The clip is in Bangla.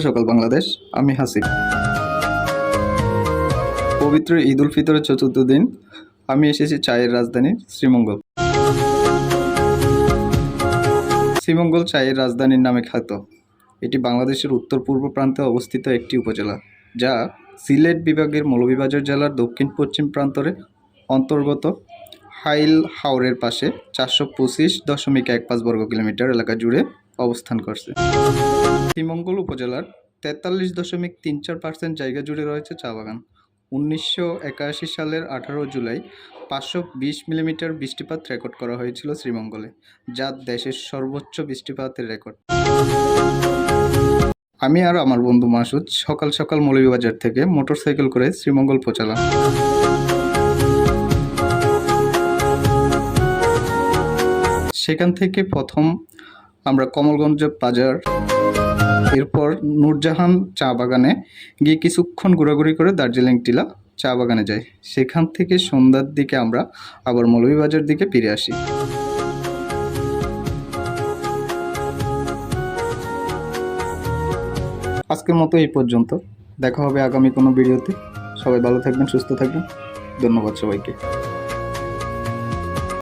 সকাল বাংলাদেশ। আমি হাসিব। পবিত্র ঈদ উল ফিতরের চতুর্থ দিন আমি এসেছি চায়ের রাজধানী শ্রীমঙ্গল। শ্রীমঙ্গল চায়ের রাজধানীর নামে খ্যাত। এটি বাংলাদেশের উত্তর পূর্ব প্রান্তে অবস্থিত একটি উপজেলা, যা সিলেট বিভাগের মৌলভীবাজার জেলার দক্ষিণ পশ্চিম প্রান্তরে অন্তর্গত। হাইল হাওরের পাশে 425.15 বর্গ কিলোমিটার এলাকা জুড়ে অবস্থান করছে। শ্রীমঙ্গল উপজেলার 43.34% জায়গা জুড়ে রয়েছে চা বাগান। 1981 সালের 18 জুলাই 520 মিলিমিটার বৃষ্টিপাত রেকর্ড করা হয়েছিল শ্রীমঙ্গলে, যা দেশের সর্বোচ্চ বৃষ্টিপাতের রেকর্ড। আমি আর আমার বন্ধু মাসুদ সকাল সকাল মৌলভীবাজার থেকে মোটরসাইকেল করে শ্রীমঙ্গল পৌঁছালাম। সেখান থেকে প্রথম আমরা কমলগঞ্জ বাজার, এরপর নূরজাহান চা বাগানে গিয়ে কিছুক্ষণ ঘোরাঘুরি করে দার্জিলিং টিলা চা বাগানে যাই। সেখান থেকে সন্ধ্যার দিকে আমরা আবার মৌলভীবাজার দিকে ফিরে আসি। আজকের মতো এই পর্যন্ত। দেখা হবে আগামী কোনো ভিডিওতে। সবাই ভালো থাকবেন, সুস্থ থাকবেন। ধন্যবাদ সবাইকে।